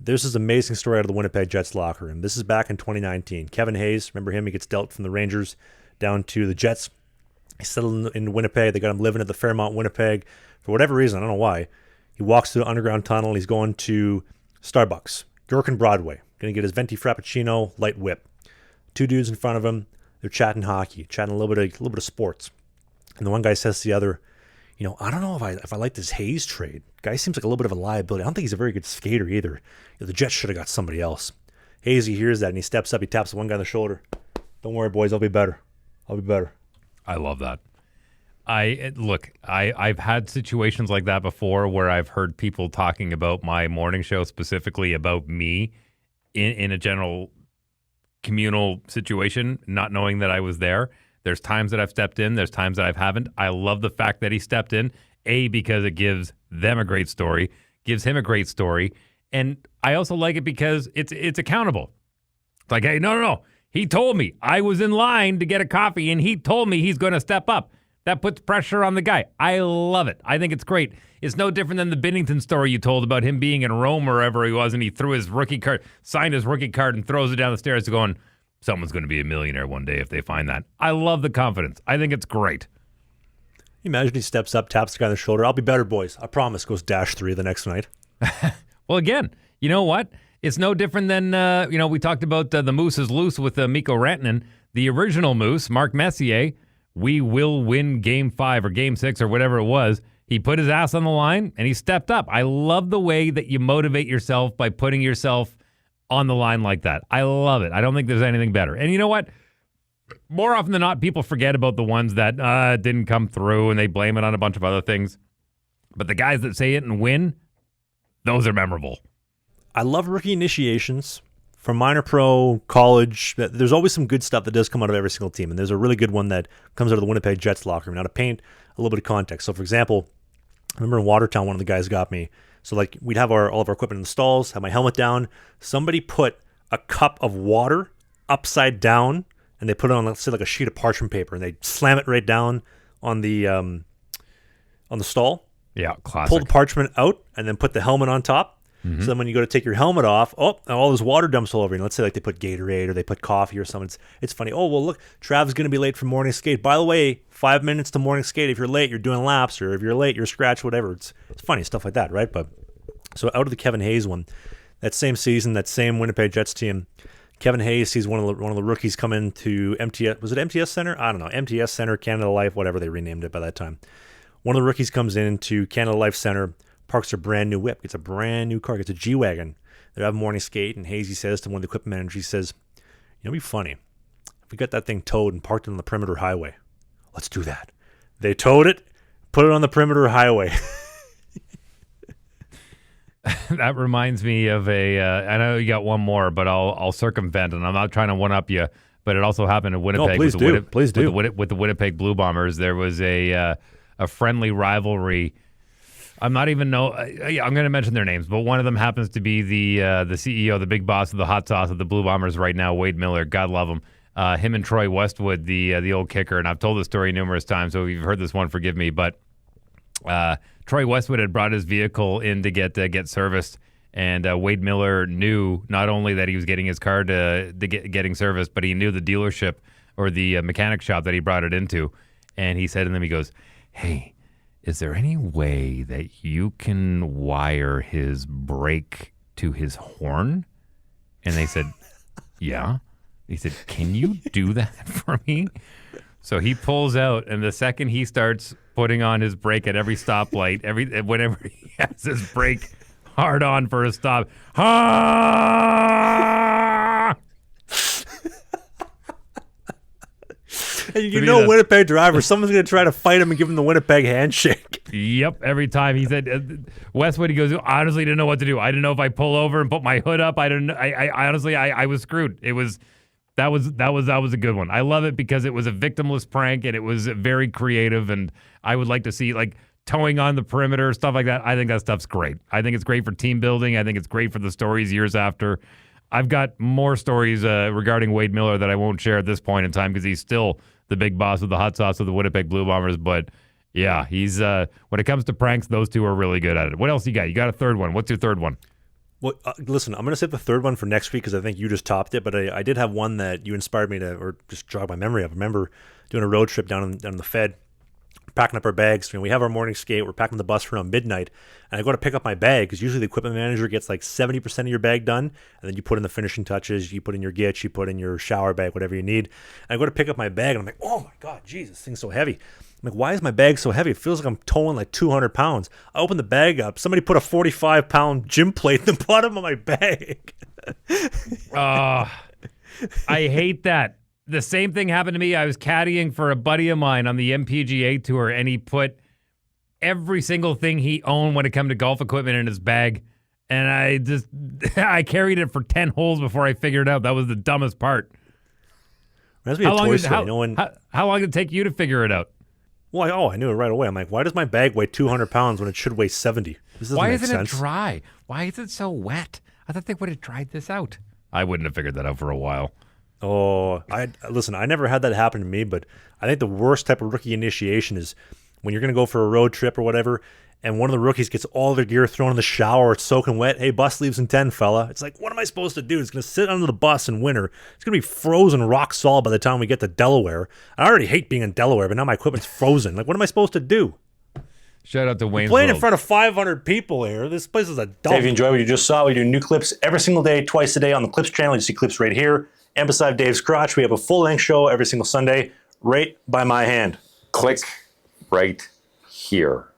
There's this amazing story out of the Winnipeg Jets locker room. This is back in 2019. Kevin Hayes, remember him? He gets dealt from the Rangers down to the Jets. He settled in Winnipeg. They got him living at the Fairmont, Winnipeg. For whatever reason, I don't know why. He walks through the underground tunnel. He's going to Starbucks, York and Broadway. Going to get his venti frappuccino, light whip. Two dudes in front of him. They're chatting hockey, chatting a little bit of sports. And the one guy says to the other, I don't know if I like this Hayes trade. Guy seems like a little bit of a liability. I don't think he's a very good skater either. The Jets should have got somebody else. Hayes, he hears that and he steps up. He taps the one guy on the shoulder. Don't worry, boys. I'll be better. I love that. I've had situations like that before where I've heard people talking about my morning show, specifically about me in a general communal situation, not knowing that I was there. There's times that I've stepped in. There's times that I haven't. I love the fact that he stepped in, because it gives them a great story, gives him a great story. And I also like it because it's accountable. It's like, hey, no. He told me I was in line to get a coffee, and he told me he's going to step up. That puts pressure on the guy. I love it. I think it's great. It's no different than the Binnington story you told about him being in Rome or wherever he was, and he threw his rookie card, signed his rookie card, and throws it down the stairs going, someone's going to be a millionaire one day if they find that. I love the confidence. I think it's great. Imagine he steps up, taps the guy on the shoulder. I'll be better, boys. I promise. Goes -3 the next night. Well, again, you know what? It's no different than, we talked about the Moose is loose with Mikko Rantanen. The original Moose, Mark Messier, we will win Game 5 or Game 6 or whatever it was. He put his ass on the line, and he stepped up. I love the way that you motivate yourself by putting yourself on the line like that. I love it. I don't think there's anything better. And you know what? More often than not, people forget about the ones that didn't come through, and they blame it on a bunch of other things. But the guys that say it and win, those are memorable. I love rookie initiations from minor pro, college. There's always some good stuff that does come out of every single team, and there's a really good one that comes out of the Winnipeg Jets locker room. Now, to paint a little bit of context. So, for example, I remember in Watertown, one of the guys got me. So, we'd have all of our equipment in the stalls, have my helmet down. Somebody put a cup of water upside down, and they put it on, let's say, like a sheet of parchment paper, and they slam it right down on the stall. Yeah, classic. Pull the parchment out, and then put the helmet on top. Mm-hmm. So then when you go to take your helmet off, all this water dumps all over you. Let's say they put Gatorade or they put coffee or something. It's funny. Oh, well, look, Trav's going to be late for morning skate. By the way, 5 minutes to morning skate. If you're late, you're doing laps, or if you're late, you're scratched, whatever. It's funny, stuff like that, right? But so out of the Kevin Hayes one, that same season, that same Winnipeg Jets team, Kevin Hayes sees one of the rookies come into MTS. Was it MTS Center? I don't know. MTS Center, Canada Life, whatever they renamed it by that time. One of the rookies comes into Canada Life Center, parks a brand new whip, gets a brand new car, gets a G-Wagon. They have morning skate, and Hazy says to one of the equipment managers, he says, it'd be funny if we got that thing towed and parked it on the perimeter highway. Let's do that. They towed it, put it on the perimeter highway. That reminds me of I know you got one more, but I'll circumvent, and I'm not trying to one-up you, but it also happened in Winnipeg. No, please do. With the Winnipeg Blue Bombers, there was a friendly rivalry. I'm not even I'm going to mention their names, but one of them happens to be the CEO, the big boss of the hot sauce of the Blue Bombers right now, Wade Miller. God love him. Him and Troy Westwood, the old kicker, and I've told this story numerous times, so if you've heard this one, forgive me. But Troy Westwood had brought his vehicle in to get serviced, and Wade Miller knew not only that he was getting his car getting serviced, but he knew the dealership or the mechanic shop that he brought it into, and he said to them, he goes, "Hey, is there any way that you can wire his brake to his horn?" And they said, "Yeah." He said, "Can you do that for me?" So he pulls out, and the second he starts putting on his brake at every stoplight, whenever he has his brake hard on for a stop, And you know, Winnipeg driver, someone's going to try to fight him and give him the Winnipeg handshake. Yep, every time. He said, Westwood, he goes, "I honestly didn't know what to do. I didn't know if I pull over and put my hood up. I honestly was screwed." That was a good one. I love it because it was a victimless prank, and it was very creative, and I would like to see, like, towing on the perimeter, stuff like that. I think that stuff's great. I think it's great for team building. I think it's great for the stories years after. I've got more stories regarding Wade Miller that I won't share at this point in time because he's still the big boss of the hot sauce of the Winnipeg Blue Bombers. But yeah, he's when it comes to pranks, those two are really good at it. What else you got? You got a third one. What's your third one? Well, listen, I'm going to save the third one for next week because I think you just topped it. But I did have one that you inspired me to, or just jog my memory of. I remember doing a road trip down in the Fed, packing up our bags. We have our morning skate. We're packing the bus for around midnight, and I go to pick up my bag because usually the equipment manager gets like 70% of your bag done, and then you put in the finishing touches. You put in your gitch, you put in your shower bag, whatever you need. And I go to pick up my bag, and I'm like, oh my god, Jesus, this thing's so heavy. I'm like, why is my bag so heavy? It feels like I'm towing like 200 pounds. I open the bag up. Somebody put a 45-pound gym plate in the bottom of my bag. I hate that. The same thing happened to me. I was caddying for a buddy of mine on the MPGA tour, and he put every single thing he owned when it came to golf equipment in his bag. And I carried it for 10 holes before I figured it out. That was the dumbest part. Reminds me of Toy Story. How long did it take you to figure it out? Well, I knew it right away. I'm like, why does my bag weigh 200 pounds when it should weigh 70? This doesn't Why make isn't sense. it dry? Why is it so wet? I thought they would have dried this out. I wouldn't have figured that out for a while. Oh, listen, I never had that happen to me, but I think the worst type of rookie initiation is when you're going to go for a road trip or whatever, and one of the rookies gets all their gear thrown in the shower, it's soaking wet. Hey, bus leaves in 10, fella. It's like, what am I supposed to do? It's going to sit under the bus in winter. It's going to be frozen rock solid by the time we get to Delaware. I already hate being in Delaware, but now my equipment's frozen. Like, what am I supposed to do? Shout out to Wayne's Playing World. in front of 500 people here. This place is a dump. Hey, if you enjoyed what you just saw, we do new clips every single day, twice a day on the Clips channel. You see clips right here. And beside Dave's crotch, we have a full-length show every single Sunday, right by my hand. Click right here.